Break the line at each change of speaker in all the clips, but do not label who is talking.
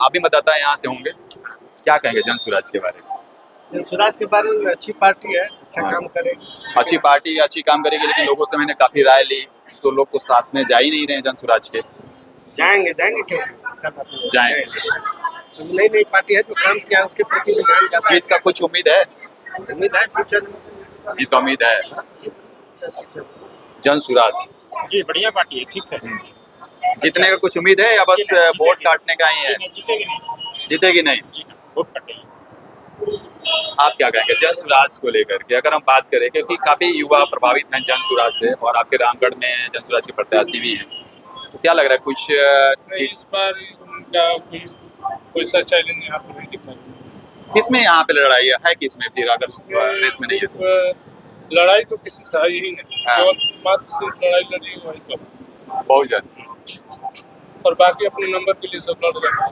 आप भी मतदाता यहाँ से होंगे, क्या कहेंगे जन स्वराज के बारे में?
जन स्वराज के बारे में अच्छी पार्टी है, अच्छा
हाँ।
काम करेगी।
अच्छी पार्टी अच्छी काम करेगी, लेकिन लोगों से मैंने काफी राय ली तो लोग तो साथ में जा ही नहीं रहे हैं जन स्वराज के।
जाएंगे क्यों सब अपने
जाएंगे।
नई नई पार्टी है जो काम किया उसके प्रति ध्यान जाता है।
जीत का कुछ उम्मीद है?
उम्मीद है फ्यूचर में
जीत का उम्मीद है। जन स्वराज
जी बढ़िया पार्टी है, ठीक है।
जीतने का कुछ उम्मीद है या बस वोट काटने का ही है?
जीतेगी नहीं।
जीतेगी नहीं।
जी हाँ, वोट काटेगी।
आप क्या कहेंगे जन स्वराज को लेकर के, अगर हम बात करें क्योंकि काफी युवा प्रभावित हैं जन स्वराज से और आपके रामगढ़ में जन स्वराज के प्रत्याशी भी हैं, तो क्या लग रहा है कुछ
नहीं, इस बार उनका कोई सा चैलेंज यहाँ पर नहीं दिखाई दे।
किसमें यहाँ पे लड़ाई है किसमें फिर अगर रेस में नहीं है तो?
लड़ाई तो किसी से है ही नहीं,
हाँ।
केवल मात्र सिर्फ लड़ाई लड़ी है वहीं पर,
बहुजन
और बाकी अपने नंबर के लिए सब लड़ रहे हैं।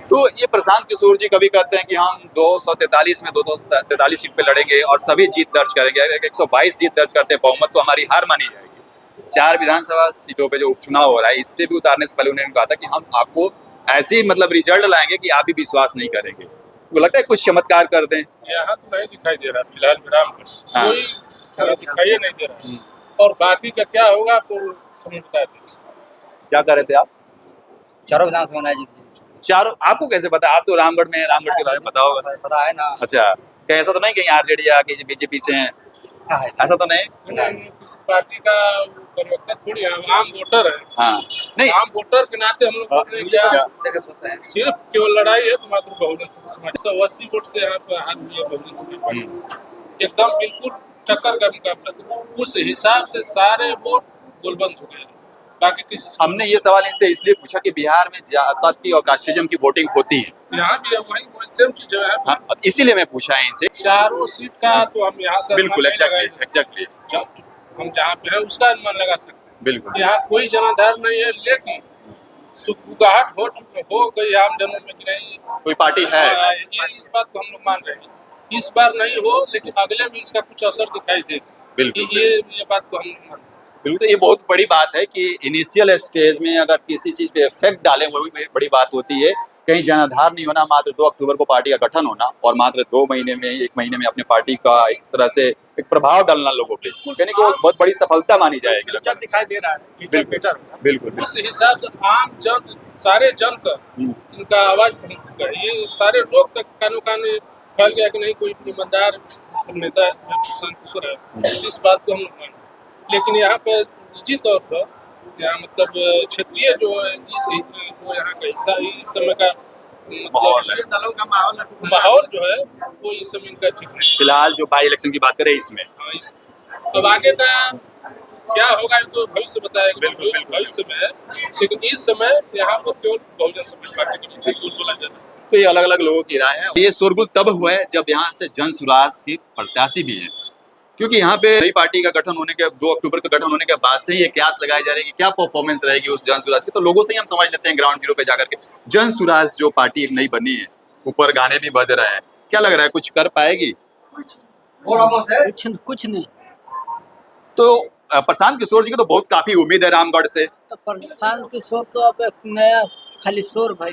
तो ये प्रशांत किशोर जी कभी कहते हैं कि हम 243 में 243 सीट पे लड़ेंगे और सभी जीत दर्ज करेंगे। अगर 122 जीत दर्ज करते हैं बहुमत तो हमारी हार मानी जाएगी। 4 विधानसभा सीटों पे जो उपचुनाव हो रहा है इस पे भी उतारने से पहले उन्होंने कहा था कि हम आपको ऐसी मतलब रिजल्ट लाएंगे कि आप भी विश्वास नहीं करेंगे। तो लगता है कुछ चमत्कार कर दें।
यहाँ तो नहीं दिखाई दे रहा फिलहाल विरामगढ़,
हाँ।
कोई दिखाई नहीं दे रहा। और बाकी का क्या होगा आपको समझ बता दें।
क्या कर रहे थे आप?
चारों विधानसभा नहीं जीती।
चारों आपको कैसे पता? आप तो रामगढ़ में, रामगढ़ के बारे में पता होगा।
पता है ना।
अच्छा, क्या ऐसा तो नहीं कहीं आरजेडी या कि बीजेपी से हैं?
क्या है?
ऐसा तो नहीं?
किसी पार्टी का परिवर्तन थोड़ी है, हम आम वोटर है।
हाँ नहीं,
आम वोटर के नाते हम लोग बोल रहे हैं क्या सिर्फ केवल लड़ाई है तो मात्र बहुजन समाज 180 वोट से यहाँ पर हार हुई है बहुजन समाज पार्टी। एकदम बिल्कुल टक्कर का मुकाबला था, उस हिसाब से सारे वोट गोलबंद हो गए। बाकी किसी
हमने ये सवाल इनसे इसलिए पूछा कि बिहार में जात की और कास्टिज्म की वोटिंग होती है।
यहाँ भी है, वही सेम चीज है।
हाँ, इसीलिए मैं पूछा है इनसे।
चारों सीट का तो हम यहाँ से
बिल्कुल एग्जैक्टली
हम जहाँ पे है उसका अनुमान लगा सकते हैं।
बिल्कुल
यहाँ कोई जनाधार नहीं है, लेकिन सुगबुगाहट हो गई आम जनों में कि नहीं
कोई पार्टी है।
ये इस बात को हम लोग मान रहे हैं। इस बार नहीं हो लेकिन अगले में इसका कुछ असर दिखाई देगा।
बिल्कुल
ये बात को हम लोग मान रहे हैं।
बिल्कुल, तो ये बहुत बड़ी बात है कि इनिशियल स्टेज में अगर किसी चीज पे इफेक्ट डालें वो भी बड़ी बात होती है। कहीं जनाधार नहीं होना, मात्र 2 अक्टूबर को पार्टी का गठन होना और मात्र 2 महीने में 1 महीने में अपने पार्टी का इस तरह से एक प्रभाव डालना लोगों पे, यानी कि वो बहुत बड़ी सफलता मानी जाएगी।
फ्यूचर दिखाई दे रहा है, फ्यूचर बेटर होगा।
बिल्कुल
उस हिसाब से आम जन सारे जन तक इनका आवाज पहुंच चुका है। ये सारे लोग तक कानों कान फैल गया कि नहीं कोई ईमानदार नेता प्रशांत किशोर है। इस बात को हम लोग मान रहे हैं। लेकिन यहाँ पे निजी तौर पर यहाँ मतलब क्षेत्रीय जो है जो यहाँ का हिस्सा इस समय का मतलब
दलों का
माहौल जो है वो इस समय इनका ठीक नहीं।
फिलहाल जो बाई इलेक्शन की बात करें इसमें
अब आगे का क्या होगा ये तो भविष्य बताएगा।
बिल्कुल।
भविष्य में है, लेकिन इस समय यहाँ पर केवल बहुजन समाज पार्टी का बोला जाता है।
तो ये अलग अलग लोगों की राय है। ये शोरगुल तब हुआ है जब यहाँ से जन स्वराज के प्रत्याशी भी हैं, क्योंकि यहाँ पे नई पार्टी का गठन होने के 2 अक्टूबर का गठन होने के बाद से ही ये कयास लगाई जा रही है कि क्या परफॉर्मेंस रहेगी उस जन स्वराज की। तो लोगों से ही हम समझ लेते हैं ग्राउंड जीरो पे जाकर के। जन स्वराज जो पार्टी एक नई बनी है, ऊपर गाने भी बज रहे हैं, क्या लग रहा है कुछ कर पाएगी?
कुछ नहीं।
तो प्रशांत किशोर जी को तो बहुत काफी उम्मीद है रामगढ़ से।
तो प्रशांत किशोर को अब एक नया खाली शोर भाई।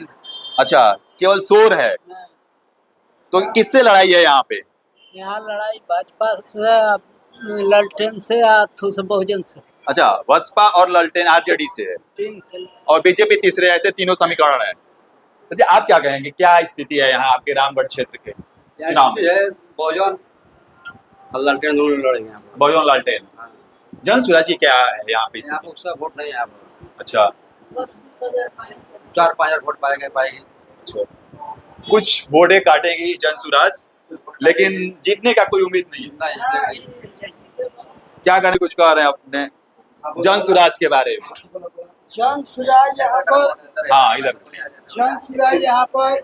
अच्छा, केवल शोर है। तो किससे लड़ाई है यहाँ पे?
यहाँ लड़ाई भाजपा से, ललटेन से या से बहुजन से।
अच्छा, बसपा और ललटेन आरजेडी से है
3 से
और बीजेपी तीसरे, ऐसे तीनों समीकरण है। तो आप क्या कहेंगे, क्या स्थिति है यहाँ आपके रामगढ़ क्षेत्र के चुनाव में?
है बहुजन ललटेन दोनों लड़ेंगे।
बहुजन लालटेन। जन स्वराज की क्या है यहाँ पे
यहाँ
स्थिति?
पर उसका वोट नहीं है।
अच्छा,
4-5 वोट पाएगी।
कुछ वोटें काटेगी जन स्वराज, लेकिन जीतने का कोई उम्मीद नहीं है। क्या करें, कुछ कह रहे हैं अपने जन स्वराज के बारे में?
जन स्वराज यहाँ पर,
हाँ इधर।
जन स्वराज यहाँ पर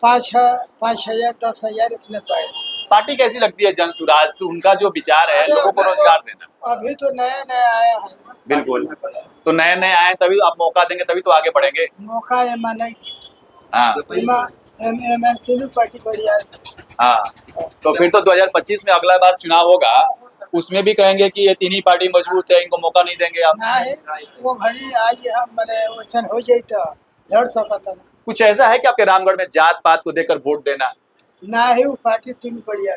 5,000 10,000 इतने पाए।
पार्टी कैसी लगती है जन स्वराज? उनका जो विचार है लोगों को रोजगार देना।
अभी तो नया नया आया है ना।
बिल्कुल, तो नए नए आए तभी आप मौका देंगे, तभी तो आगे बढ़ेंगे।
मौका एमा नहीं,
हाँ
एमा तीनों पार्टी बढ़िया है।
हाँ, तो फिर तो 2025 में अगला बार चुनाव होगा, उसमें भी कहेंगे कि ये तीन ही पार्टी मजबूत है, इनको मौका नहीं देंगे आप?
ना है वो घड़ी आज हम मैंने वचन हो जाता लड़ सकता ना
कुछ ऐसा है कि आपके रामगढ़ में जात पात को देखकर वोट देना?
ना ही वो पार्टी तीन बढ़िया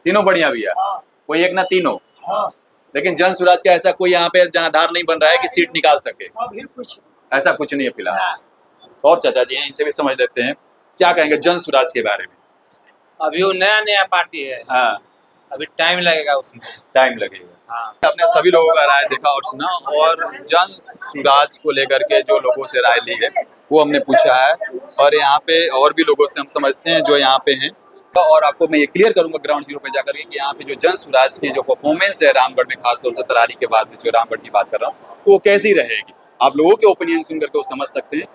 तीनों बढ़िया भी है,
हाँ
कोई एक ना तीनों।
हाँ
लेकिन जन स्वराज का ऐसा कोई यहाँ पे जनाधार नहीं बन रहा है कि सीट निकाल सके,
अभी कुछ नहीं
ऐसा कुछ नहीं है फिलहाल।
ना।
और चाचा जी हैं, इनसे भी समझ लेते हैं, क्या कहेंगे जन स्वराज के बारे में?
अभी वो नया नया पार्टी है,
हाँ,
अभी टाइम लगेगा उसमें।
टाइम लगेगा।
हाँ
आपने सभी लोगों का राय देखा और सुना, और जन स्वराज को लेकर के जो लोगों से राय ली है वो हमने पूछा है, और यहाँ पे और भी लोगों से हम समझते हैं जो यहाँ पे हैं। और आपको मैं ये क्लियर करूंगा ग्राउंड जीरो पे जाकर के कि यहाँ पे जो जन स्वराज की जो परफॉर्मेंस है रामगढ़ में, खासतौर से तरारी के बाद जो रामगढ़ की बात कर रहा हूँ, तो वो कैसी रहेगी। आप लोगों के ओपिनियन सुन करके वो समझ सकते हैं।